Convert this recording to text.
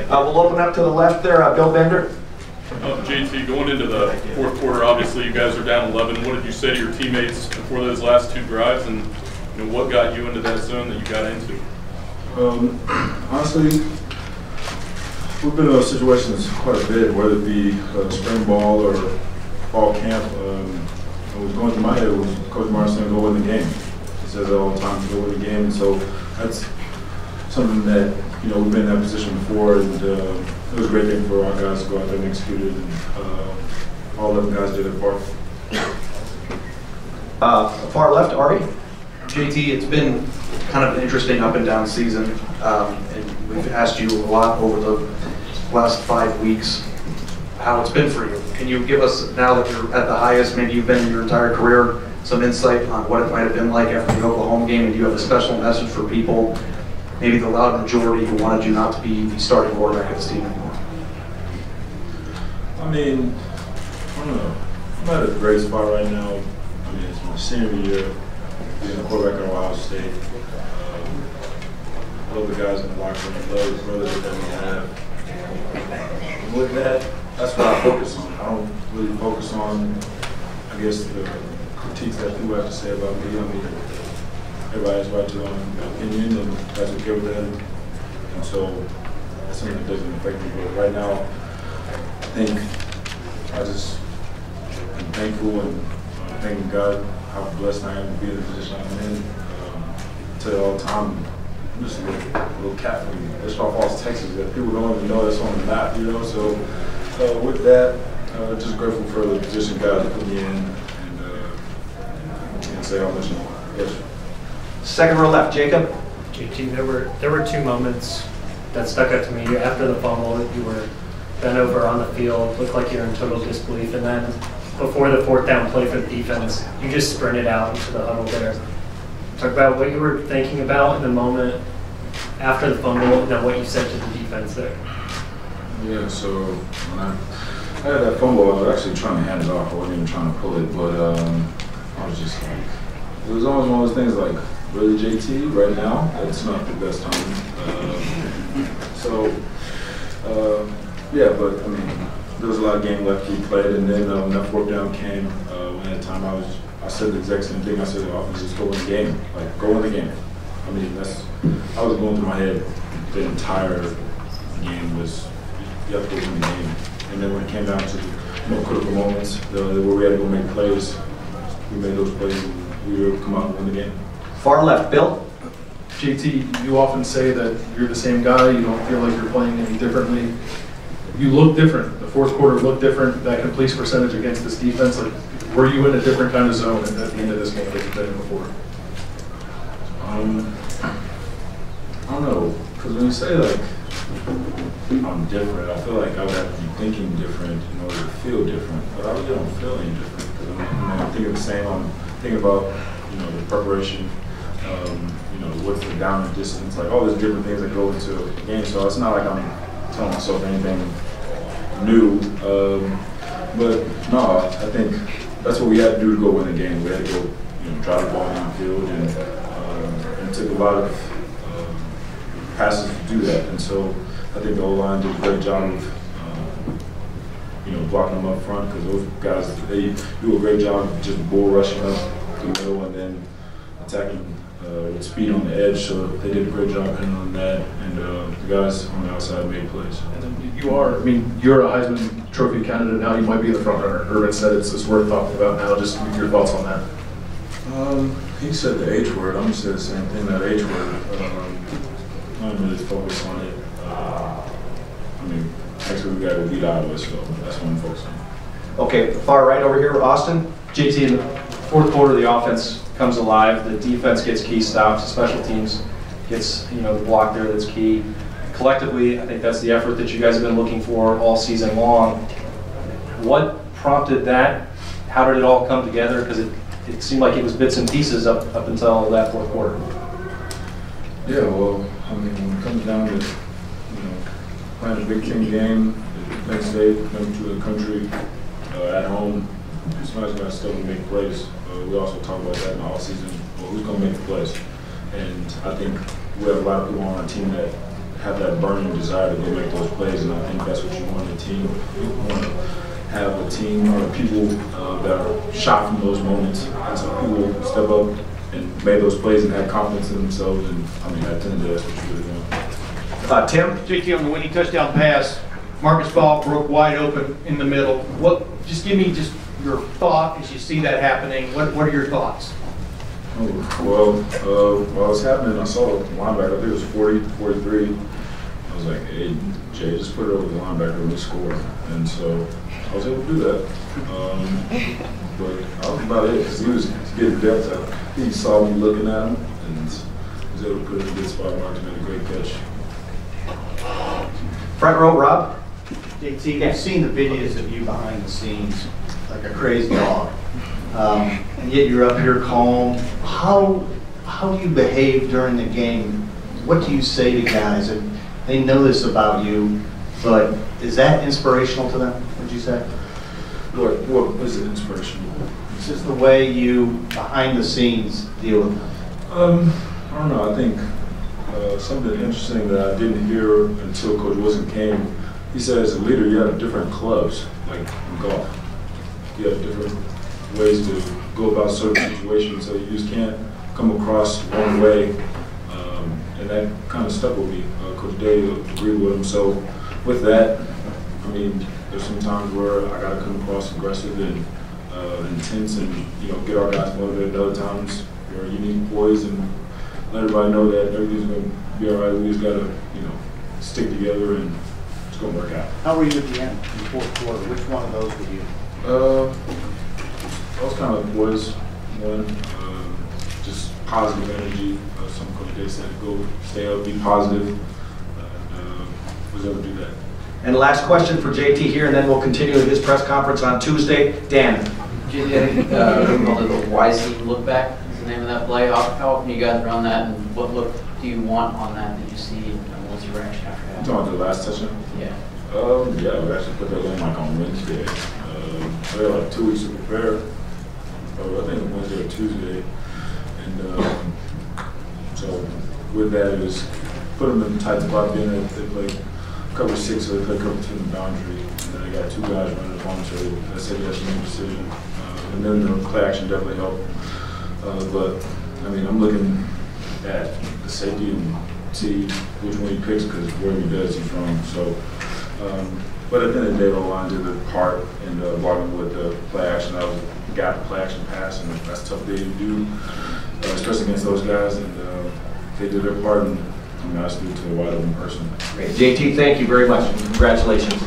We'll open up to the left there, Bill Bender. JT, going into the fourth quarter, obviously you guys are down 11. What did you say to your teammates before those last two drives, and what got you into that zone that you got into? Honestly, we've been in those situations quite a bit, whether it be spring ball or fall camp. What was going through my head was Coach Martin saying, go win the game. He says it all the time, go win the game. And so that's something that, we've been in that position before, and it was a great thing for our guys to go out there and execute it, and all 11 guys did their part. Far left, Ari. JT, it's been kind of an interesting up and down season, and we've asked you a lot over the last 5 weeks how it's been for you. Can you give us, now that you're at the highest, maybe you've been in your entire career, some insight on what it might have been like after the Oklahoma game, and do you have a special message for people, maybe the loud majority who wanted you not to be the starting quarterback of this team anymore? I mean, I don't know. I'm at a great spot right now. I mean, it's my senior year, being a quarterback at Ohio State. I love the guys in the locker room, I love the brothers that we have. And with that, that's what I focus on. I don't really focus on, I guess, the critiques that people have to say about me. I mean, everybody has right to their own opinion, and that's okay with that. And so that's something that doesn't affect me. But right now, I think I just am thankful and thanking God how blessed I am to be in the position I'm in. I tell you all the time, I'm just a little cat from Wichita Falls, Texas, that people don't even know that's on the map, So with that, just grateful for the position God put me in, and say how much yes. Second row left, Jacob. JT, there were two moments that stuck out to me. After the fumble, you were bent over on the field, looked like you're in total disbelief, and then before the fourth down play for the defense, you just sprinted out into the huddle there. Talk about what you were thinking about in the moment after the fumble, and then what you said to the defense there. Yeah, so when I had that fumble, I was actually trying to hand it off. I wasn't even trying to pull it, but I was just like, it was always one of those things like, really, JT, right now, it's not the best time. Yeah, but I mean, there was a lot of game left to be played, and then that fourth down came. When at the time I said the exact same thing. I said, offense, just go in the game. Like, go in the game. I mean, I was going through my head the entire game was, you have to go in the game. And then when it came down to critical moments, where we had to go make plays, we made those plays, and we were able to come out and win the game. Far left, Bill. JT, you often say that you're the same guy, you don't feel like you're playing any differently. You look different. The fourth quarter looked different. That completion percentage against this defense, like, were you in a different kind of zone at the end of this game than you've been in before? I don't know, because when you say like I'm different, I feel like I would have to be thinking different in order to feel different. But I really don't feel any different because I'm thinking the same. I'm thinking about the preparation. What's the down and distance, like all those different things that go into a game. So it's not like I'm telling myself anything new. But no, I think that's what we had to do to go win the game. We had to go, drive the ball downfield, and it took a lot of passes to do that. And so I think the O-line did a great job of, blocking them up front, because those guys, they do a great job of just bull rushing up the middle and then attacking with speed on the edge. So they did a great job handling that, and the guys on the outside made plays. And then you're a Heisman Trophy candidate now. You might be the front runner. Urban said it's worth talking about now. Just your thoughts on that. He said the H word. I'm gonna say the same thing. That H word. I'm not really focused on it. Next week we got to beat Iowa, so that's what I'm focused on. Okay, far right over here, Austin. JT, in the fourth quarter, the offense comes alive. The defense gets key stops. The special teams gets the block there that's key. Collectively, I think that's the effort that you guys have been looking for all season long. What prompted that? How did it all come together? Because it seemed like it was bits and pieces up until that fourth quarter. Yeah, well, when it comes down to playing a Big Ten game, Penn State, number 2 in the country, at home, somebody's going to step and make plays. We also talk about that in the offseason. Well, who's going to make the plays? And I think we have a lot of people on our team that have that burning desire to go make those plays, and I think that's what you want in a team. You want to have a team or people that are shot from those moments, and so people step up and made those plays and had confidence in themselves, and I mean, at the end of the day, that's what you really want. Tim? JT, on the winning touchdown pass, Marcus Ball broke wide open in the middle. Just give me just your thought as you see that happening. What are your thoughts? Well, while it was happening, I saw the linebacker, I think it was 40, 43. I was like, hey, Jay, just put it over the linebacker and we score. And so I was able to do that. But that was about it, because he was getting depth. He saw me looking at him and was able to put it in a good spot. Marcus made a great catch. Front row, Rob? JT, I've seen the videos of you behind the scenes like a crazy dog. And yet you're up here calm. How do you behave during the game? What do you say to guys? And they know this about you, but is that inspirational to them, would you say? What is it inspirational? It's just the way you, behind the scenes, deal with them. I don't know. I think something interesting that I didn't hear until Coach Wilson came. He said, as a leader, you have different clubs, like in golf. You have different ways to go about certain situations, so you just can't come across one way. And that kind of stuck with me. Coach Day agreed with him. So with that, I mean, there's some times where I got to come across aggressive and intense, and get our guys motivated. Other times, you need poise and let everybody know that everything's going to be all right. We just got to, stick together and it's going to work out. How were you at the end, in the fourth quarter? Which one of those were you? I was kind of poised one. Just positive energy. Some coach Day said, go stay up, be positive. Was able to do that. And last question for JT here, and then we'll continue with his press conference on Tuesday. Dan. JT, called it the YC look back is the name of that play. How often you guys run that, and what look do you want on that? Did you see, and what's your reaction after that? You talking about the last touchdown? Yeah. Yeah, we actually put that in like on Wednesday. We had like 2 weeks to prepare. I think Wednesday or Tuesday. And so with that, it was put them in the tight spot. Being that they played cover 6, so they played cover 2 in the boundary. And then they got 2 guys running up on each other. I said that's a decision. And then the play action definitely helped. But I mean, I'm looking at the safety and see which one he picks because where he does he's from. So, but at the end of the day, the line did the part and blocking with the play action. I got the play action pass, and that's a tough day to do, especially against those guys. And they did their part, and I stood to a wide open person. Great. JT, thank you very much. Congratulations.